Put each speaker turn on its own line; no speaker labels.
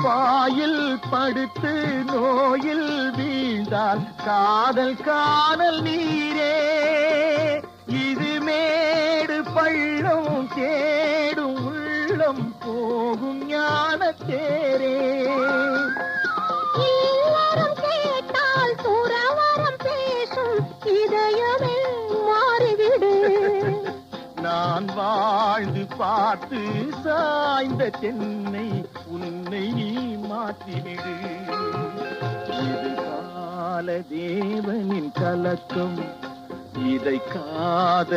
வாயில் படுத்து நோயில் வீழ்ந்தால் காதல் காணல் நீரே. இது மேடு பள்ளம் தேடும் உள்ளம் போகும் ஞான தேரே.
இல்லறம் கேட்டால் துறவறம் பேசும் இதயமே மாறிவிடு.
நான் வாழ்ந்து பார்த்து சாய்ந்த தென்னை உன்னை நீ மாற்றிவிடு. இது கால தேவனின் கலக்கம், இதை காதல்